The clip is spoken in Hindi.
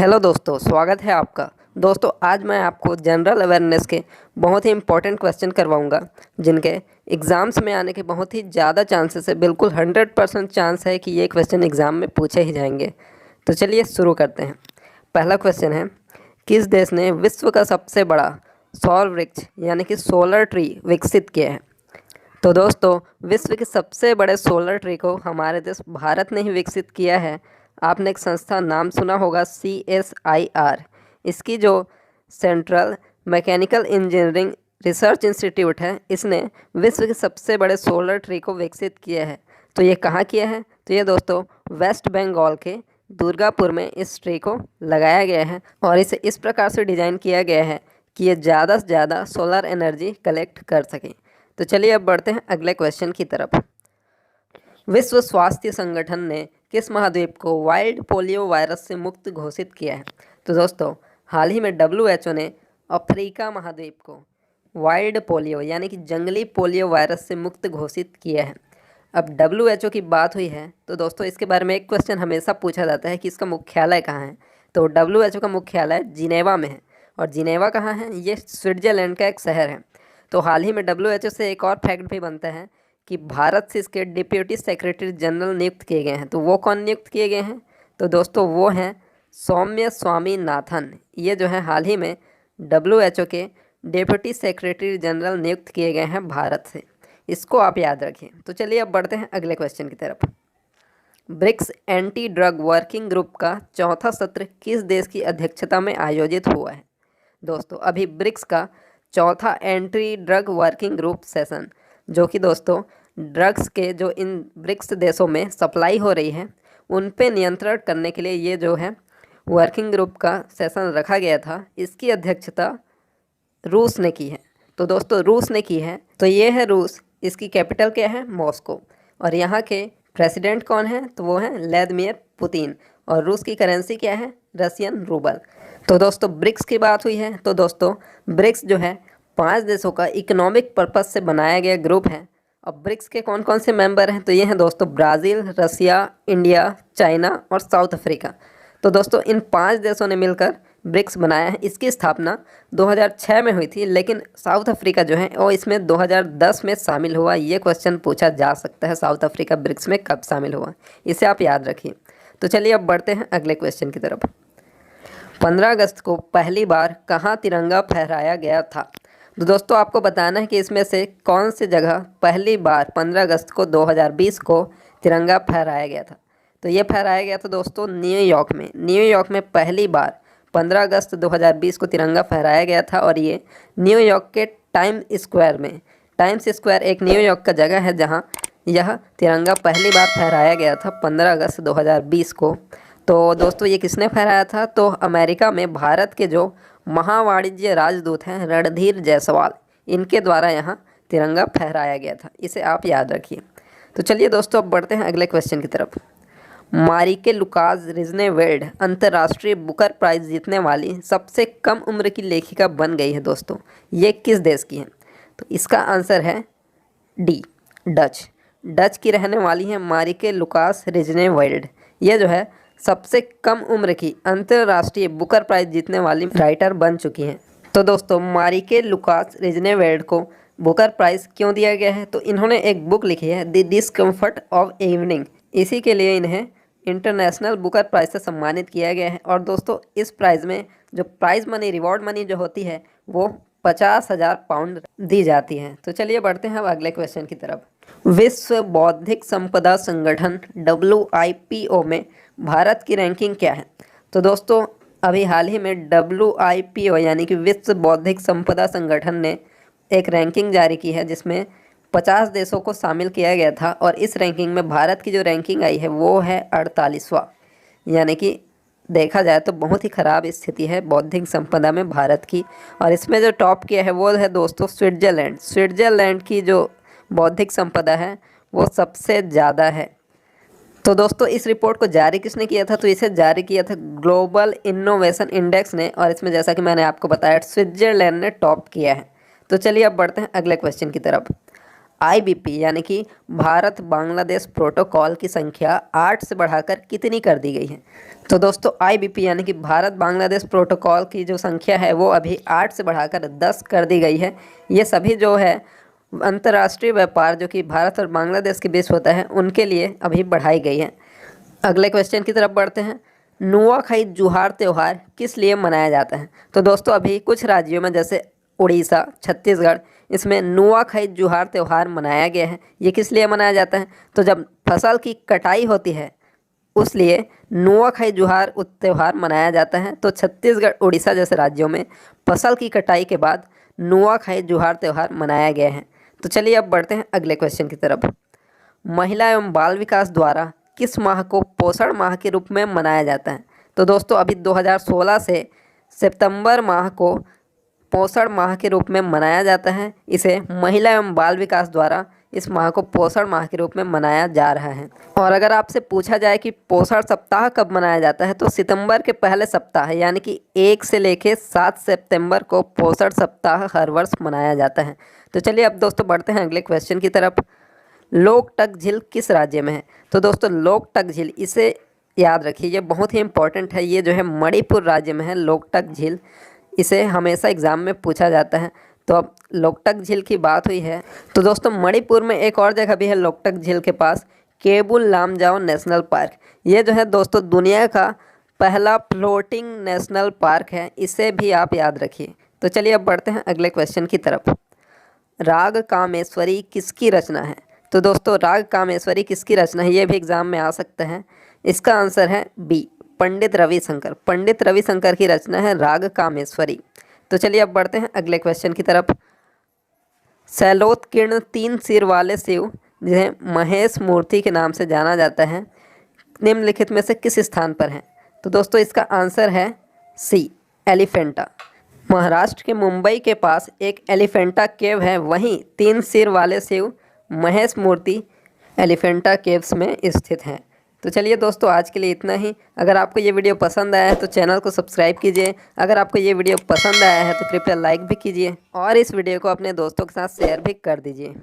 हेलो दोस्तों, स्वागत है आपका। दोस्तों, आज मैं आपको जनरल अवेयरनेस के बहुत ही इंपॉर्टेंट क्वेश्चन करवाऊंगा, जिनके एग्ज़ाम्स में आने के बहुत ही ज़्यादा चांसेस है। बिल्कुल 100% चांस है कि ये क्वेश्चन एग्ज़ाम में पूछे ही जाएंगे। तो चलिए शुरू करते हैं। पहला क्वेश्चन है, किस देश ने विश्व का सबसे बड़ा सौर वृक्ष यानी कि सोलर ट्री विकसित किया है? तो दोस्तों, विश्व के सबसे बड़े सोलर ट्री को हमारे देश भारत ने ही विकसित किया है। आपने एक संस्था नाम सुना होगा, CSIR। इसकी जो central mechanical engineering research institute है, इसने विश्व के सबसे बड़े सोलर ट्री को विकसित किया है। तो ये कहाँ किया है? तो ये दोस्तों वेस्ट बंगाल के दुर्गापुर में इस ट्री को लगाया गया है और इसे इस प्रकार से डिज़ाइन किया गया है कि ये ज़्यादा से ज़्यादा सोलर एनर्जी कलेक्ट कर सके। तो चलिए अब बढ़ते हैं अगले क्वेश्चन की तरफ। विश्व स्वास्थ्य संगठन ने किस महाद्वीप को वाइल्ड पोलियो वायरस से मुक्त घोषित किया है? तो दोस्तों, हाल ही में WHO ने अफ्रीका महाद्वीप को वाइल्ड पोलियो यानी कि जंगली पोलियो वायरस से मुक्त घोषित किया है। अब WHO की बात हुई है तो दोस्तों, इसके बारे में एक क्वेश्चन हमेशा पूछा जाता है कि इसका मुख्यालय कहाँ है। तो WHO का मुख्यालय जिनेवा में है। और जिनेवा कहाँ है? ये स्विट्ज़रलैंड का एक शहर है। तो हाल ही में WHO से एक और फैक्ट भी बनता है कि भारत से इसके डिप्यूटी सेक्रेटरी जनरल नियुक्त किए गए हैं। तो वो कौन नियुक्त किए गए हैं? तो दोस्तों, वो हैं सौम्य स्वामीनाथन। ये जो है हाल ही में WHO के डिप्यूटी सेक्रेटरी जनरल नियुक्त किए गए हैं भारत से। इसको आप याद रखिए। तो चलिए अब बढ़ते हैं अगले क्वेश्चन की तरफ। BRICS anti drug working group का चौथा सत्र किस देश की अध्यक्षता में आयोजित हुआ है? दोस्तों, अभी ब्रिक्स का चौथा anti drug working group session, जो कि दोस्तों ड्रग्स के जो इन ब्रिक्स देशों में सप्लाई हो रही है, उन पे नियंत्रण करने के लिए ये जो है वर्किंग ग्रुप का सेशन रखा गया था। इसकी अध्यक्षता रूस ने की है। तो दोस्तों, रूस ने की है। तो ये है रूस। इसकी कैपिटल क्या है? मॉस्को। और यहाँ के प्रेसिडेंट कौन है? तो वो हैं व्लादिमीर पुतिन। और रूस की करेंसी क्या है? Russian rouble. तो दोस्तों, ब्रिक्स की बात हुई है। तो दोस्तों, ब्रिक्स जो है 5 देशों का इकोनॉमिक पर्पस से बनाया गया ग्रुप है। अब ब्रिक्स के कौन कौन से मेंबर हैं? तो ये हैं दोस्तों ब्राज़ील, रसिया, इंडिया, चाइना और साउथ अफ्रीका। तो दोस्तों, इन 5 देशों ने मिलकर ब्रिक्स बनाया है। इसकी स्थापना 2006 में हुई थी, लेकिन साउथ अफ्रीका जो है वो इसमें 2010 में शामिल हुआ। ये क्वेश्चन पूछा जा सकता है, साउथ अफ्रीका ब्रिक्स में कब शामिल हुआ, इसे आप याद रखिए। तो चलिए अब बढ़ते हैं अगले क्वेश्चन की तरफ। 15 अगस्त को पहली बार कहाँ तिरंगा फहराया गया था? तो दोस्तों, आपको बताना है कि इसमें से कौन सी जगह पहली बार 15 अगस्त को 2020 को तिरंगा फहराया गया था। तो ये फहराया गया था दोस्तों न्यूयॉर्क में। न्यूयॉर्क में पहली बार 15 अगस्त 2020 को तिरंगा फहराया गया था। और ये न्यूयॉर्क के टाइम्स स्क्वायर में, टाइम्स स्क्वायर एक न्यूयॉर्क का जगह है जहाँ यह तिरंगा पहली बार फहराया गया था 15 अगस्त 2020 को। तो दोस्तों, ये किसने फहराया था? तो अमेरिका में भारत के जो महावाणिज्य राजदूत हैं रणधीर जायसवाल, इनके द्वारा यहाँ तिरंगा फहराया गया था। इसे आप याद रखिए। तो चलिए दोस्तों, अब बढ़ते हैं अगले क्वेश्चन की तरफ। मारिके लुकास रिजनेवेल्ड अंतर्राष्ट्रीय बुकर प्राइज़ जीतने वाली सबसे कम उम्र की लेखिका बन गई है। दोस्तों, ये किस देश की है? तो इसका आंसर है डी, डच। डच की रहने वाली है मारिके लुकास रिजनेवेल्ड। ये जो है सबसे कम उम्र की अंतर्राष्ट्रीय बुकर प्राइज़ जीतने वाली राइटर बन चुकी हैं। तो दोस्तों, मारिके लुकास रिजनेवेल्ड को बुकर प्राइज़ क्यों दिया गया है? तो इन्होंने एक बुक लिखी है, द डिस्कम्फर्ट ऑफ इवनिंग। इसी के लिए इन्हें इंटरनेशनल बुकर प्राइज़ से सम्मानित किया गया है। और दोस्तों, इस प्राइज़ में जो प्राइज़ मनी, रिवॉर्ड मनी जो होती है, वो 50,000 पाउंड दी जाती है। तो चलिए बढ़ते हैं अब अगले क्वेश्चन की तरफ। विश्व बौद्धिक संपदा संगठन WIPO में भारत की रैंकिंग क्या है? तो दोस्तों, अभी हाल ही में WIPO यानी कि विश्व बौद्धिक संपदा संगठन ने एक रैंकिंग जारी की है, जिसमें 50 देशों को शामिल किया गया था। और इस रैंकिंग में भारत की जो रैंकिंग आई है वो है 48वां। यानी कि देखा जाए तो बहुत ही ख़राब स्थिति है बौद्धिक संपदा में भारत की। और इसमें जो टॉप किया है वो है दोस्तों स्विट्ज़रलैंड। स्विट्ज़रलैंड की जो बौद्धिक संपदा है वो सबसे ज़्यादा है। तो दोस्तों, इस रिपोर्ट को जारी किसने किया था? तो इसे जारी किया था ग्लोबल इनोवेशन इंडेक्स ने। और इसमें जैसा कि मैंने आपको बताया, स्विट्ज़रलैंड ने टॉप किया है। तो चलिए अब बढ़ते हैं अगले क्वेश्चन की तरफ। IBP यानी कि भारत बांग्लादेश प्रोटोकॉल की संख्या 8 से बढ़ाकर कितनी कर दी गई है? तो दोस्तों IBP यानी कि भारत बांग्लादेश प्रोटोकॉल की जो संख्या है वो अभी 8 से बढ़ाकर 10 कर दी गई है। ये सभी जो है अंतर्राष्ट्रीय व्यापार जो कि भारत और बांग्लादेश के बीच होता है उनके लिए अभी बढ़ाई गई है। अगले क्वेश्चन की तरफ बढ़ते हैं। नुआखाई जुहार त्यौहार किस लिए मनाया जाता है? तो दोस्तों अभी कुछ राज्यों में जैसे उड़ीसा, छत्तीसगढ़, इसमें नुआखाई जुहार त्यौहार मनाया गया है। ये किस लिए मनाया जाता है? तो जब फसल की कटाई होती है उस लिए नुआखाई जुहार त्यौहार मनाया जाता है। तो छत्तीसगढ़, उड़ीसा जैसे राज्यों में फसल की कटाई के बाद नुआखाई जुहार त्यौहार मनाया गया है। तो चलिए अब बढ़ते हैं अगले क्वेश्चन की तरफ। महिला एवं बाल विकास द्वारा किस माह को पोषण माह के रूप में मनाया जाता है? तो दोस्तों अभी 2016 से सितंबर माह को पोषण माह के रूप में मनाया जाता है। इसे महिला एवं बाल विकास द्वारा इस माह को पोषण माह के रूप में मनाया जा रहा है। और अगर आपसे पूछा जाए कि पोषण सप्ताह कब मनाया जाता है तो सितंबर के पहले सप्ताह यानी कि 1 से लेकर 7 सितंबर को पोषण सप्ताह हर वर्ष मनाया जाता है। तो चलिए अब दोस्तों बढ़ते हैं अगले क्वेश्चन की तरफ। लोकटक झील किस राज्य में है? तो दोस्तों लोकटक झील, इसे याद रखिए, ये बहुत ही इंपॉर्टेंट है। ये जो है मणिपुर राज्य में है लोकटक झील। इसे हमेशा एग्ज़ाम में पूछा जाता है। तो अब लोकटक झील की बात हुई है तो दोस्तों मणिपुर में एक और जगह भी है लोकटक झील के पास, केबुल लामजाओ नेशनल पार्क। ये जो है दोस्तों दुनिया का पहला फ्लोटिंग नेशनल पार्क है, इसे भी आप याद रखिए। तो चलिए अब बढ़ते हैं अगले क्वेश्चन की तरफ। राग कामेश्वरी किसकी रचना है? तो दोस्तों राग कामेश्वरी किसकी रचना है, ये भी एग्जाम में आ सकता है। इसका आंसर है बी, पंडित रविशंकर। पंडित रविशंकर की रचना है राग कामेश्वरी। तो चलिए अब बढ़ते हैं अगले क्वेश्चन की तरफ। शैलोत्कीर्ण 3 सिर वाले शिव जिन्हें महेश मूर्ति के नाम से जाना जाता है निम्नलिखित में से किस स्थान पर है? तो दोस्तों इसका आंसर है सी, एलिफेंटा। महाराष्ट्र के मुंबई के पास एक एलिफेंटा केव है, वहीं 3 सिर वाले शिव महेश मूर्ति एलिफेंटा केव्स में स्थित हैं। तो चलिए दोस्तों आज के लिए इतना ही। अगर आपको ये वीडियो पसंद आया है तो चैनल को सब्सक्राइब कीजिए। अगर आपको ये वीडियो पसंद आया है तो कृपया लाइक भी कीजिए और इस वीडियो को अपने दोस्तों के साथ शेयर भी कर दीजिए।